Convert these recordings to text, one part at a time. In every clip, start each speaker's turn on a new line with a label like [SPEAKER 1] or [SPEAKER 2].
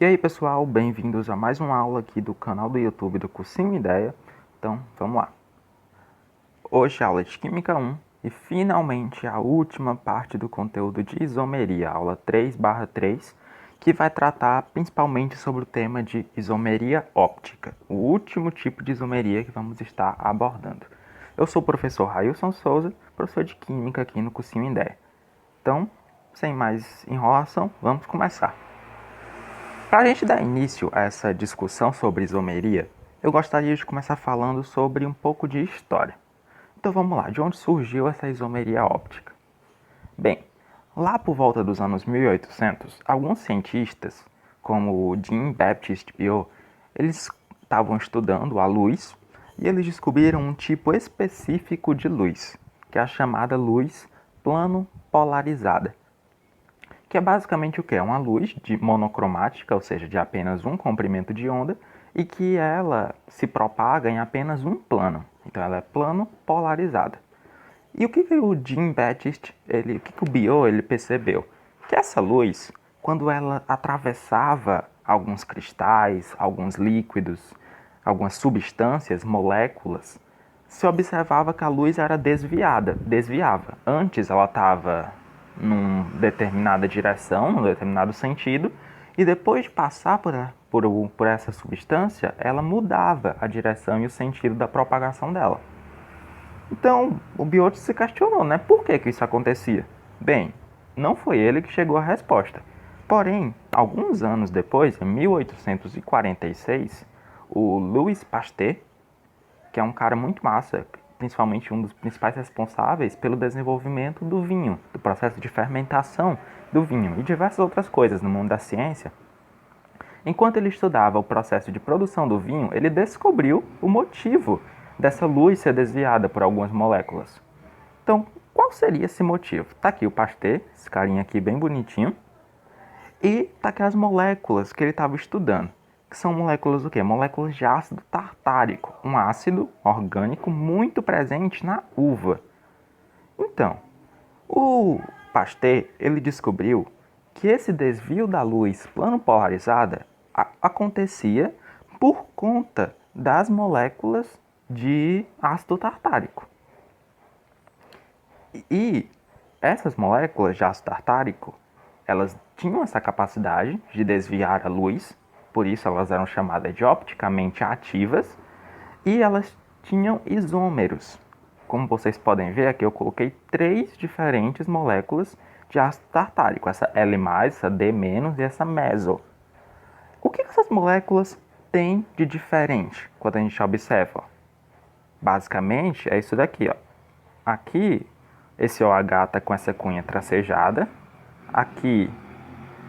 [SPEAKER 1] E aí pessoal, bem-vindos a mais uma aula aqui do canal do YouTube do Cursinho Ideia. Então, vamos lá. Hoje a aula de Química 1 e finalmente a última parte do conteúdo de isomeria, aula 3/3, que vai tratar principalmente sobre o tema de isomeria óptica, o último tipo de isomeria que vamos estar abordando. Eu sou o professor Railson Souza, professor de Química aqui no Cursinho Ideia. Então, sem mais enrolação, vamos começar. Para a gente dar início a essa discussão sobre isomeria, eu gostaria de começar falando sobre um pouco de história. Então vamos lá, de onde surgiu essa isomeria óptica? Bem, lá por volta dos anos 1800, alguns cientistas, como o Jean-Baptiste Biot, eles estavam estudando a luz e eles descobriram um tipo específico de luz, que é a chamada luz plano polarizada, que é basicamente o que? É uma luz monocromática, ou seja, de apenas um comprimento de onda, e que ela se propaga em apenas um plano. Então ela é plano polarizada. E o que o Jean-Baptiste, o que o Biot ele percebeu? Que essa luz, quando ela atravessava alguns cristais, alguns líquidos, algumas substâncias, moléculas, se observava que a luz era desviava. Antes ela estava numa determinada direção, num determinado sentido, e depois de passar por essa substância, ela mudava a direção e o sentido da propagação dela. Então, o Biot se questionou, né? Por que isso acontecia? Bem, não foi ele que chegou à resposta. Porém, alguns anos depois, em 1846, o Louis Pasteur, que é um cara muito massa, principalmente um dos principais responsáveis pelo desenvolvimento do vinho, do processo de fermentação do vinho e diversas outras coisas no mundo da ciência. Enquanto ele estudava o processo de produção do vinho, ele descobriu o motivo dessa luz ser desviada por algumas moléculas. Então, qual seria esse motivo? Tá aqui o Pasteur, esse carinha aqui bem bonitinho, e tá aqui as moléculas que ele estava estudando. Que são moléculas o quê? Moléculas de ácido tartárico, um ácido orgânico muito presente na uva. Então, o Pasteur, ele descobriu que esse desvio da luz plano polarizada acontecia por conta das moléculas de ácido tartárico. E essas moléculas de ácido tartárico, elas tinham essa capacidade de desviar a luz, por isso elas eram chamadas de opticamente ativas, e elas tinham isômeros. Como vocês podem ver aqui, eu coloquei 3 diferentes moléculas de ácido tartárico, essa L+, essa D- e essa meso. O que essas moléculas têm de diferente quando a gente observa? Basicamente é isso daqui, ó. Aqui esse OH está com essa cunha tracejada, aqui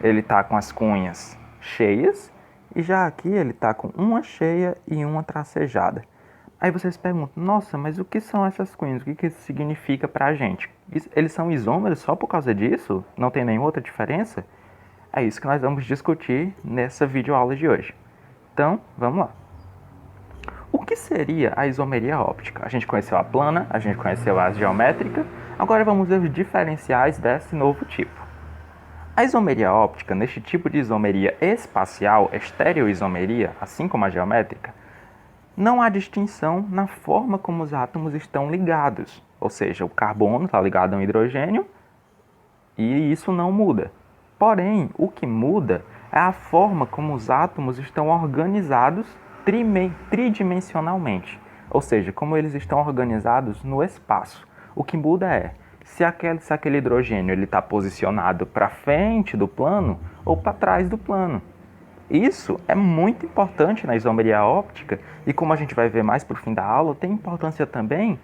[SPEAKER 1] ele está com as cunhas cheias, e já aqui ele está com uma cheia e uma tracejada. Aí vocês perguntam, nossa, mas o que são essas cunhas? O que isso significa pra gente? Eles são isômeros só por causa disso? Não tem nenhuma outra diferença? É isso que nós vamos discutir nessa videoaula de hoje. Então, vamos lá. O que seria a isomeria óptica? A gente conheceu a plana, a gente conheceu a geométrica, agora vamos ver os diferenciais desse novo tipo. A isomeria óptica, neste tipo de isomeria espacial, estereoisomeria, assim como a geométrica, não há distinção na forma como os átomos estão ligados. Ou seja, o carbono está ligado ao hidrogênio e isso não muda. Porém, o que muda é a forma como os átomos estão organizados tridimensionalmente. Ou seja, como eles estão organizados no espaço. O que muda é se aquele hidrogênio está posicionado para frente do plano ou para trás do plano. Isso é muito importante na isomeria óptica e, como a gente vai ver mais para o fim da aula, tem importância também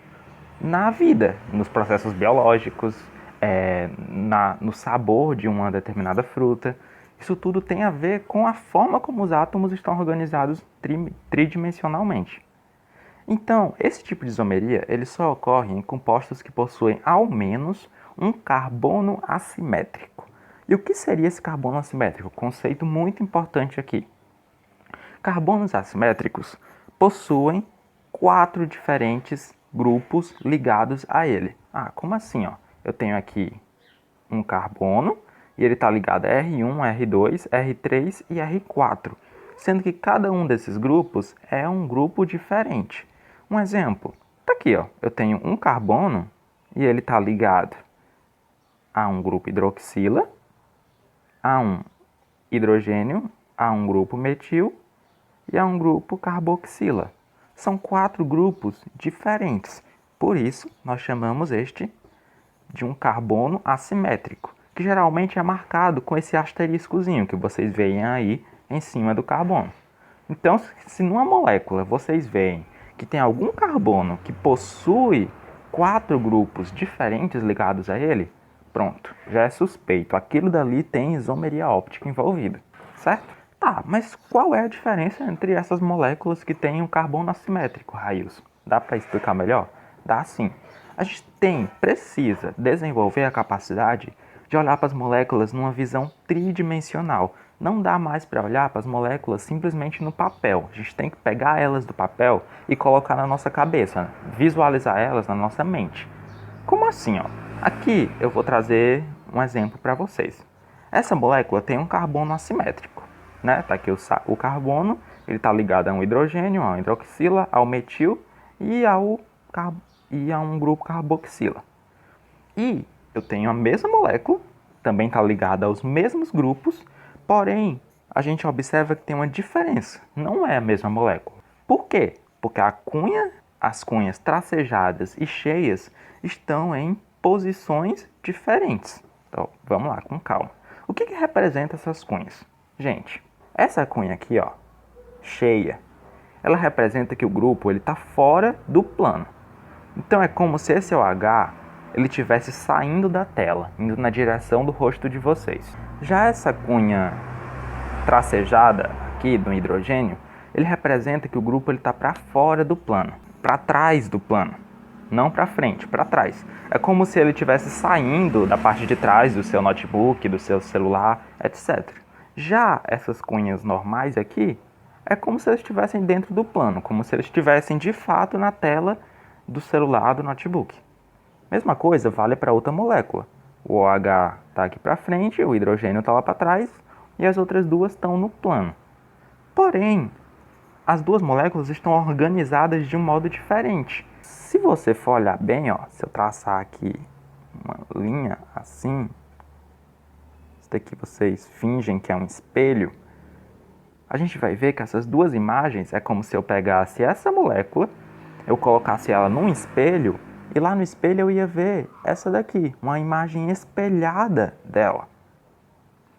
[SPEAKER 1] na vida, nos processos biológicos, no sabor de uma determinada fruta. Isso tudo tem a ver com a forma como os átomos estão organizados tridimensionalmente. Então, esse tipo de isomeria ele só ocorre em compostos que possuem ao menos um carbono assimétrico. E o que seria esse carbono assimétrico? Conceito muito importante aqui. Carbonos assimétricos possuem 4 diferentes grupos ligados a ele. Ah, como assim? Ó? Eu tenho aqui um carbono E ele está ligado a R1, R2, R3 e R4, sendo que cada um desses grupos é um grupo diferente. Um exemplo, tá aqui, ó, eu tenho um carbono e ele está ligado a um grupo hidroxila, a um hidrogênio, a um grupo metil e a um grupo carboxila. São 4 grupos diferentes, por isso nós chamamos este de um carbono assimétrico, que geralmente é marcado com esse asteriscozinho que vocês veem aí em cima do carbono. Então, se numa molécula vocês veem que tem algum carbono que possui 4 grupos diferentes ligados a ele, pronto, já é suspeito. Aquilo dali tem isomeria óptica envolvida, certo? Tá, mas qual é a diferença entre essas moléculas que têm um carbono assimétrico, Railson? Dá para explicar melhor? Dá sim. A gente precisa desenvolver a capacidade de olhar para as moléculas numa visão tridimensional. Não dá mais para olhar para as moléculas simplesmente no papel. A gente tem que pegar elas do papel e colocar na nossa cabeça, né? Visualizar elas na nossa mente. Como assim, ó? Aqui eu vou trazer um exemplo para vocês. Essa molécula tem um carbono assimétrico, né? Tá aqui o carbono, ele está ligado a um hidrogênio, a um hidroxila, ao metil e a um grupo carboxila. E eu tenho a mesma molécula, também está ligada aos mesmos grupos, porém a gente observa que tem uma diferença, não é a mesma molécula. Por quê? Porque as cunhas tracejadas e cheias estão em posições diferentes. Então, vamos lá, com calma. O que representa essas cunhas? Gente, essa cunha aqui, ó, cheia, ela representa que o grupo está fora do plano. Então é como se esse OH ele estivesse saindo da tela, indo na direção do rosto de vocês. Já essa cunha tracejada aqui do hidrogênio, ele representa que o grupo está para fora do plano, para trás do plano, não para frente, para trás. É como se ele estivesse saindo da parte de trás do seu notebook, do seu celular, etc. Já essas cunhas normais aqui, é como se eles estivessem dentro do plano, como se eles estivessem de fato na tela do celular, do notebook. Mesma coisa vale para outra molécula. O OH está aqui para frente, o hidrogênio está lá para trás e as outras duas estão no plano. Porém, as duas moléculas estão organizadas de um modo diferente. Se você for olhar bem, ó, se eu traçar aqui uma linha assim, isso daqui vocês fingem que é um espelho, a gente vai ver que essas duas imagens é como se eu pegasse essa molécula, eu colocasse ela num espelho e lá no espelho eu ia ver essa daqui, uma imagem espelhada dela.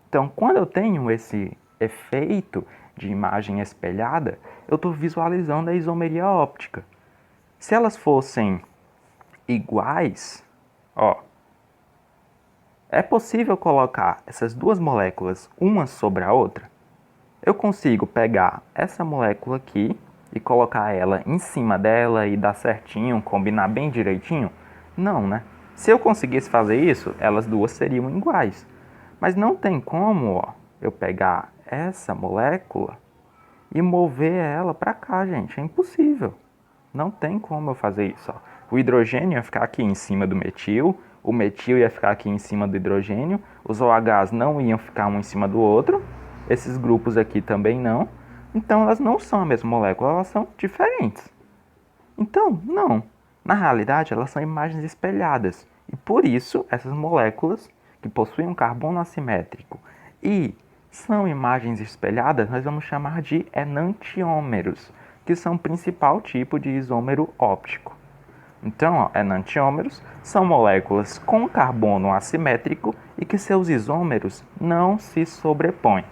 [SPEAKER 1] Então, quando eu tenho esse efeito de imagem espelhada, eu estou visualizando a isomeria óptica. Se elas fossem iguais, ó, é possível colocar essas duas moléculas uma sobre a outra? Eu consigo pegar essa molécula aqui e colocar ela em cima dela e dar certinho, combinar bem direitinho? Não, né? Se eu conseguisse fazer isso, elas duas seriam iguais. Mas não tem como, ó, eu pegar essa molécula e mover ela para cá, gente. É impossível. Não tem como eu fazer isso, ó. O hidrogênio ia ficar aqui em cima do metil, o metil ia ficar aqui em cima do hidrogênio, os OHs não iam ficar um em cima do outro, esses grupos aqui também não. Então, elas não são a mesma molécula, elas são diferentes. Então, não. Na realidade, elas são imagens espelhadas. E por isso, essas moléculas que possuem um carbono assimétrico e são imagens espelhadas, nós vamos chamar de enantiômeros, que são o principal tipo de isômero óptico. Então, enantiômeros são moléculas com carbono assimétrico e que seus isômeros não se sobrepõem.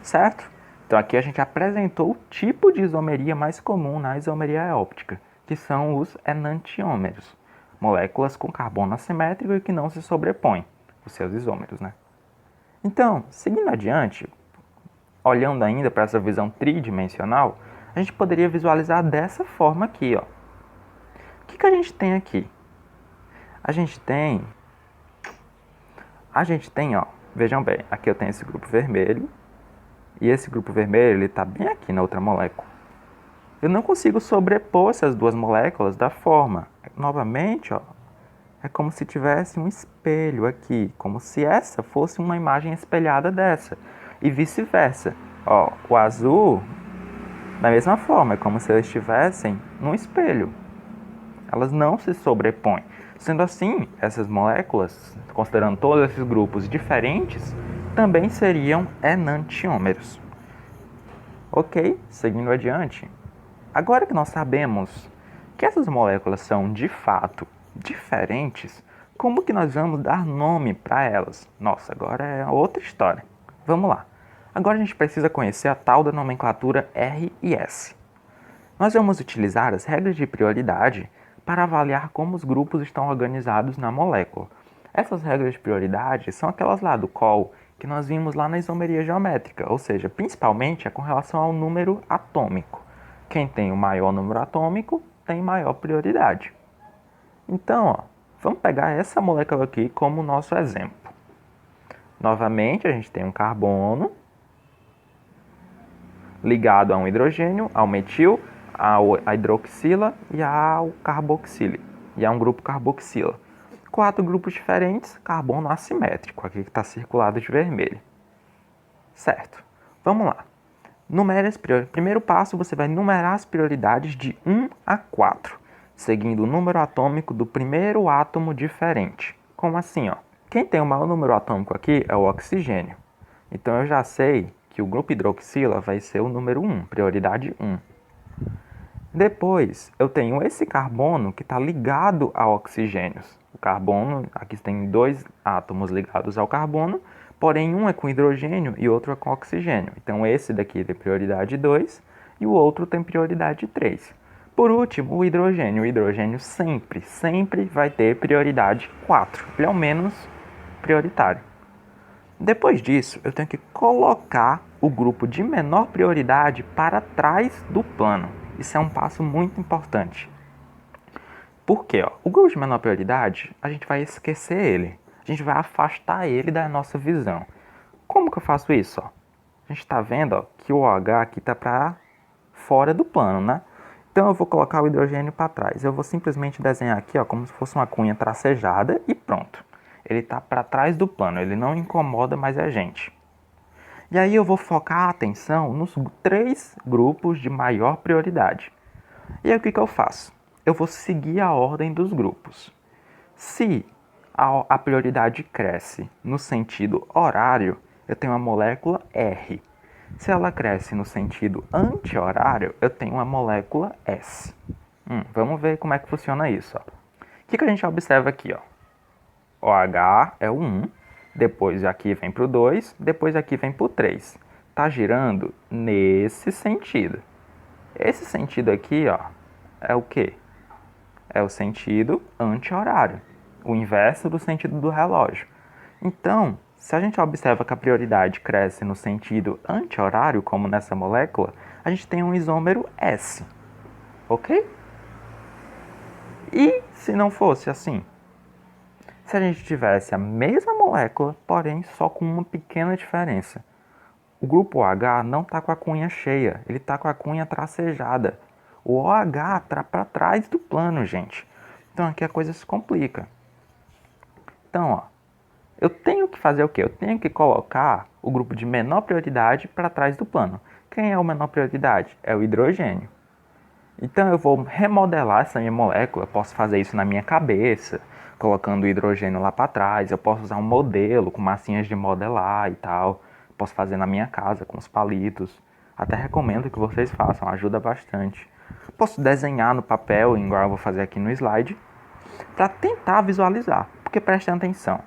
[SPEAKER 1] Certo? Então aqui a gente apresentou o tipo de isomeria mais comum na isomeria óptica, que são os enantiômeros, moléculas com carbono assimétrico e que não se sobrepõem, os seus isômeros, né? Então, seguindo adiante, olhando ainda para essa visão tridimensional, a gente poderia visualizar dessa forma aqui, ó. O que a gente tem aqui? A gente tem, ó, vejam bem, aqui eu tenho esse grupo vermelho, e esse grupo vermelho ele está bem aqui na outra molécula. Eu não consigo sobrepor essas duas moléculas da forma. Novamente, ó, É como se tivesse um espelho aqui, como se essa fosse uma imagem espelhada dessa, e vice-versa. Ó, o azul, da mesma forma, é como se eles estivessem num espelho. Elas não se sobrepõem. Sendo assim, essas moléculas, considerando todos esses grupos diferentes, também seriam enantiômeros. Ok, seguindo adiante. Agora que nós sabemos que essas moléculas são de fato diferentes, como que nós vamos dar nome para elas? Nossa, agora é outra história. Vamos lá. Agora a gente precisa conhecer a tal da nomenclatura R e S. Nós vamos utilizar as regras de prioridade para avaliar como os grupos estão organizados na molécula. Essas regras de prioridade são aquelas lá do Cole que nós vimos lá na isomeria geométrica, ou seja, principalmente é com relação ao número atômico. Quem tem o maior número atômico tem maior prioridade. Então, ó, vamos pegar essa molécula aqui como nosso exemplo. Novamente, a gente tem um carbono ligado a um hidrogênio, ao metil, à hidroxila e ao carboxílio. E a um grupo carboxila. 4 grupos diferentes, carbono assimétrico, aqui que está circulado de vermelho. Certo, vamos lá. Numere as prioridades. Primeiro passo, você vai numerar as prioridades de 1 a 4, seguindo o número atômico do primeiro átomo diferente. Como assim, ó? Quem tem o maior número atômico aqui é o oxigênio. Então eu já sei que o grupo hidroxila vai ser o número 1, prioridade 1. Depois, eu tenho esse carbono que está ligado a oxigênios. O carbono, aqui tem 2 átomos ligados ao carbono, porém um é com hidrogênio e outro é com oxigênio. Então esse daqui tem prioridade 2 e o outro tem prioridade 3. Por último, o hidrogênio. O hidrogênio sempre vai ter prioridade 4. Ele é o menos prioritário. Depois disso, eu tenho que colocar o grupo de menor prioridade para trás do plano. Isso é um passo muito importante. Por quê? O grupo de menor prioridade, a gente vai esquecer ele. A gente vai afastar ele da nossa visão. Como que eu faço isso? A gente está vendo que o OH aqui está para fora do plano, né? Então eu vou colocar o hidrogênio para trás. Eu vou simplesmente desenhar aqui como se fosse uma cunha tracejada e pronto. Ele está para trás do plano, ele não incomoda mais a gente. E aí eu vou focar a atenção nos 3 grupos de maior prioridade. E aí o que eu faço? Eu vou seguir a ordem dos grupos. Se a prioridade cresce no sentido horário, eu tenho uma molécula R. Se ela cresce no sentido anti-horário, eu tenho uma molécula S. Vamos ver como é que funciona isso. O que a gente observa aqui? O H é o 1, depois aqui vem para o 2, depois aqui vem para o 3. Está girando nesse sentido. Esse sentido aqui é o quê? É o sentido anti-horário, o inverso do sentido do relógio. Então, se a gente observa que a prioridade cresce no sentido anti-horário, como nessa molécula, a gente tem um isômero S, ok? E se não fosse assim? Se a gente tivesse a mesma molécula, porém só com uma pequena diferença. O grupo H não está com a cunha cheia, ele está com a cunha tracejada. O OH está para trás do plano, gente. Então aqui a coisa se complica. Então, eu tenho que fazer o quê? Eu tenho que colocar o grupo de menor prioridade para trás do plano. Quem é o menor prioridade? É o hidrogênio. Então eu vou remodelar essa minha molécula, eu posso fazer isso na minha cabeça, colocando o hidrogênio lá para trás, eu posso usar um modelo com massinhas de modelar e tal, posso fazer na minha casa com os palitos, até recomendo que vocês façam, ajuda bastante. Posso desenhar no papel, igual eu vou fazer aqui no slide, para tentar visualizar, porque prestem atenção.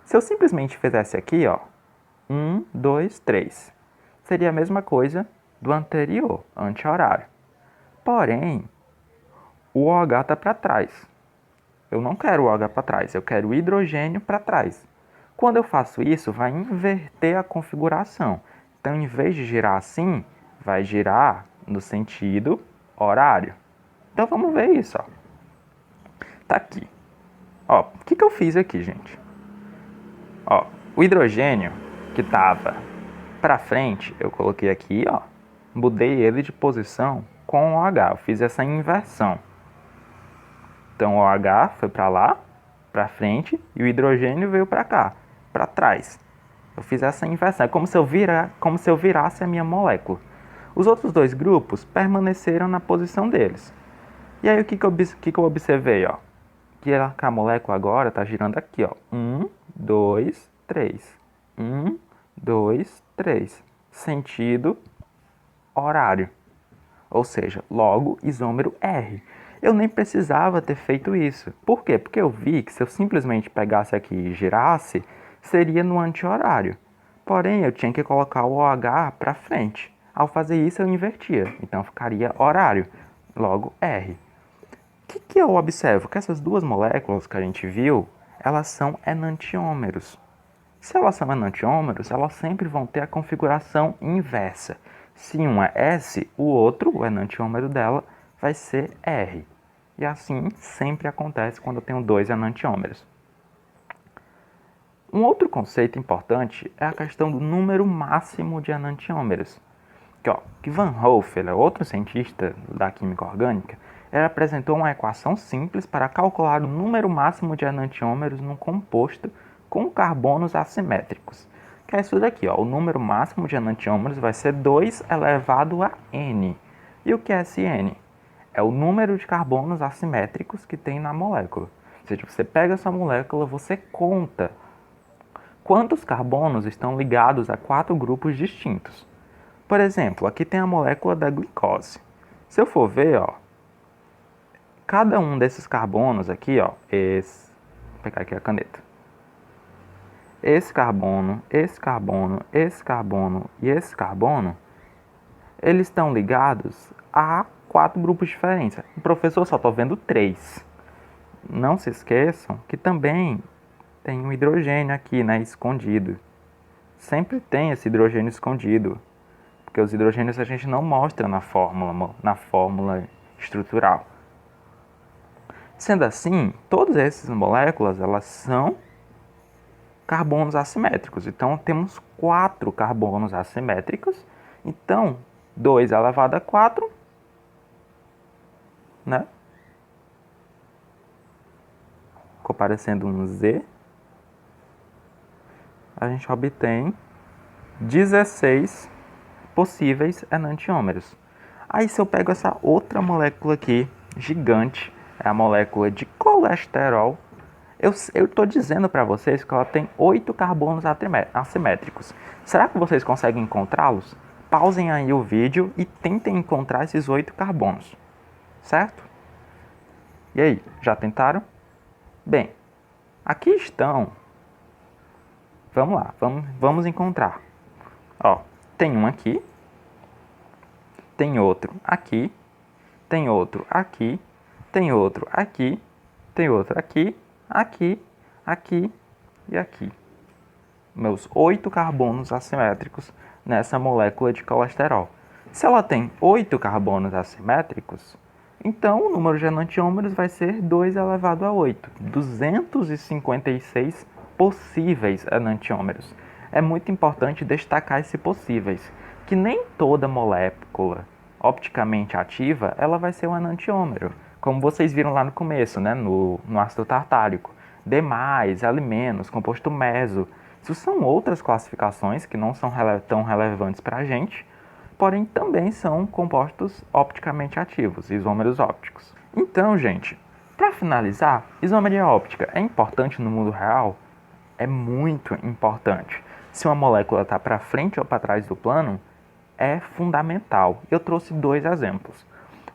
[SPEAKER 1] Se eu simplesmente fizesse aqui, 1, 2, 3, seria a mesma coisa do anterior, anti-horário. Porém, o OH está para trás. Eu não quero o OH para trás, eu quero o hidrogênio para trás. Quando eu faço isso, vai inverter a configuração. Então, em vez de girar assim, vai girar no sentido horário. Então, vamos ver isso. Tá aqui. O que eu fiz aqui, gente? O hidrogênio que estava para frente, eu coloquei aqui, mudei ele de posição com o OH. Eu fiz essa inversão. Então o OH foi para lá para frente e o hidrogênio veio para cá, para trás. Eu fiz essa inversão, é como se eu virasse a minha molécula. Os outros dois grupos permaneceram na posição deles. E aí o que eu observei? Ó? Que a molécula agora está girando aqui. Ó. 1, 2, 3. 1, 2, 3. Sentido horário. Ou seja, logo isômero R. Eu nem precisava ter feito isso. Por quê? Porque eu vi que se eu simplesmente pegasse aqui e girasse, seria no anti-horário. Porém, eu tinha que colocar o OH para frente. Ao fazer isso, eu invertia. Então, ficaria horário. Logo, R. O que eu observo? Que essas duas moléculas que a gente viu, elas são enantiômeros. Se elas são enantiômeros, elas sempre vão ter a configuração inversa. Se um é S, o outro, o enantiômero dela, vai ser R. E assim sempre acontece quando eu tenho dois enantiômeros. Um outro conceito importante é a questão do número máximo de enantiômeros. Que Van Hofer, outro cientista da química orgânica, ele apresentou uma equação simples para calcular o número máximo de enantiômeros num composto com carbonos assimétricos. Que é isso daqui, o número máximo de enantiômeros vai ser 2 elevado a n. E o que é esse n? É o número de carbonos assimétricos que tem na molécula. Ou seja, você pega essa molécula, você conta quantos carbonos estão ligados a 4 grupos distintos. Por exemplo, aqui tem a molécula da glicose. Se eu for ver, cada um desses carbonos aqui, vou pegar aqui a caneta. Esse carbono, esse carbono, esse carbono e esse carbono, eles estão ligados a 4 grupos diferentes. O professor só está vendo 3. Não se esqueçam que também tem um hidrogênio aqui, escondido. Sempre tem esse hidrogênio escondido, porque os hidrogênios a gente não mostra na fórmula estrutural. Sendo assim, todas essas moléculas elas são carbonos assimétricos. Então, temos 4 carbonos assimétricos. Então, 2 elevado a 4, ficou parecendo um Z. A gente obtém 16 possíveis enantiômeros. Aí, se eu pego essa outra molécula aqui, gigante, é a molécula de colesterol, eu estou dizendo para vocês que ela tem 8 carbonos assimétricos. Será que vocês conseguem encontrá-los? Pausem aí o vídeo e tentem encontrar esses 8 carbonos. Certo? E aí, já tentaram? Bem, aqui estão. Vamos lá, vamos encontrar. Tem um aqui. Tem outro aqui. Tem outro aqui. Tem outro aqui. Tem outro aqui. Aqui, aqui e aqui. Meus 8 carbonos assimétricos nessa molécula de colesterol. Se ela tem 8 carbonos assimétricos, então o número de enantiômeros vai ser 2 elevado a 8. 256 possíveis enantiômeros. É muito importante destacar esses possíveis, que nem toda molécula opticamente ativa ela vai ser um enantiômero. Como vocês viram lá no começo, no ácido tartárico. D+, L-, composto meso. Isso são outras classificações que não são tão relevantes para a gente, porém também são compostos opticamente ativos, isômeros ópticos. Então, gente, para finalizar, isomeria óptica é importante no mundo real? É muito importante. Se uma molécula está para frente ou para trás do plano, é fundamental. Eu trouxe 2 exemplos.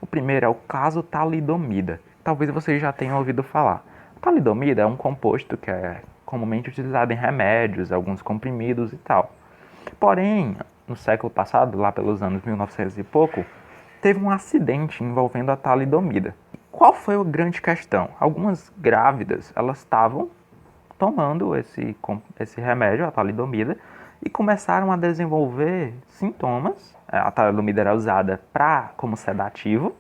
[SPEAKER 1] O primeiro é o caso talidomida. Talvez vocês já tenham ouvido falar. Talidomida é um composto que é comumente utilizado em remédios, alguns comprimidos e tal. Porém, no século passado, lá pelos anos 1900 e pouco, teve um acidente envolvendo a talidomida. Qual foi a grande questão? Algumas grávidas, elas estavam tomando esse remédio, a talidomida, e começaram a desenvolver sintomas. A talidomida era usada como sedativo,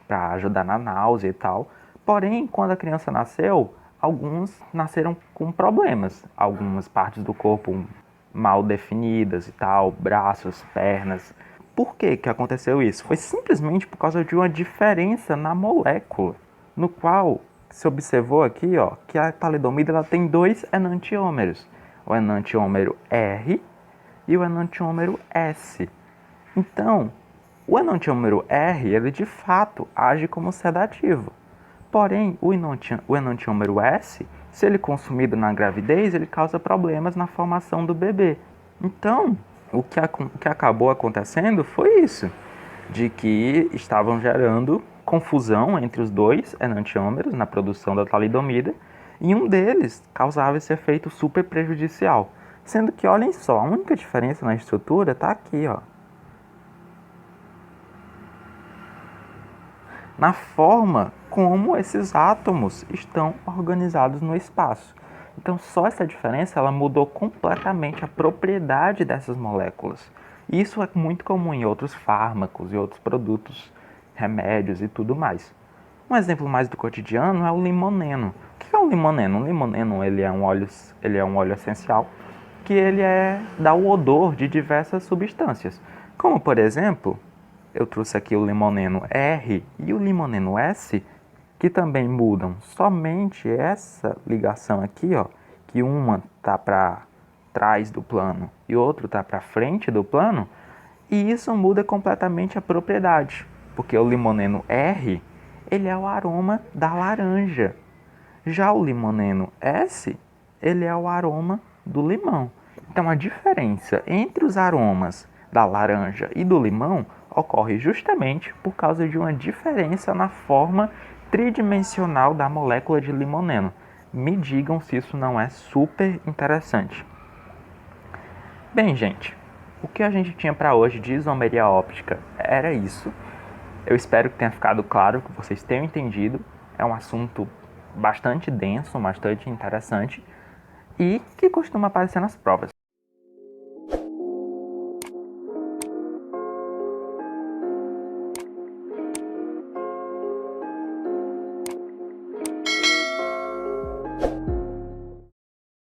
[SPEAKER 1] para ajudar na náusea e tal. Porém, quando a criança nasceu, alguns nasceram com problemas. Algumas partes do corpo mal definidas e tal, braços, pernas. Por que aconteceu isso? Foi simplesmente por causa de uma diferença na molécula, no qual se observou aqui, ó, que a talidomida ela tem dois enantiômeros, o enantiômero R e o enantiômero S. Então, o enantiômero R, ele de fato age como sedativo. Porém, o enantiômero S, se ele consumido na gravidez, ele causa problemas na formação do bebê. Então, o que acabou acontecendo foi isso, de que estavam gerando confusão entre os dois enantiômeros na produção da talidomida, e um deles causava esse efeito super prejudicial. Sendo que, olhem só, a única diferença na estrutura está aqui, ó. Na forma como esses átomos estão organizados no espaço. Então, só essa diferença ela mudou completamente a propriedade dessas moléculas. Isso é muito comum em outros fármacos e outros produtos, remédios e tudo mais. Um exemplo mais do cotidiano é o limoneno. O que é o limoneno? O limoneno ele é um óleo essencial que dá o odor de diversas substâncias. Como, por exemplo, eu trouxe aqui o limoneno R e o limoneno S, que também mudam somente essa ligação aqui, ó, que uma está para trás do plano e outro está para frente do plano, e isso muda completamente a propriedade, porque o limoneno R, ele é o aroma da laranja. Já o limoneno S, ele é o aroma do limão. Então a diferença entre os aromas da laranja e do limão ocorre justamente por causa de uma diferença na forma tridimensional da molécula de limoneno. Me digam se isso não é super interessante. Bem, gente, o que a gente tinha para hoje de isomeria óptica era isso. Eu espero que tenha ficado claro, que vocês tenham entendido. É um assunto bastante denso, bastante interessante e que costuma aparecer nas provas.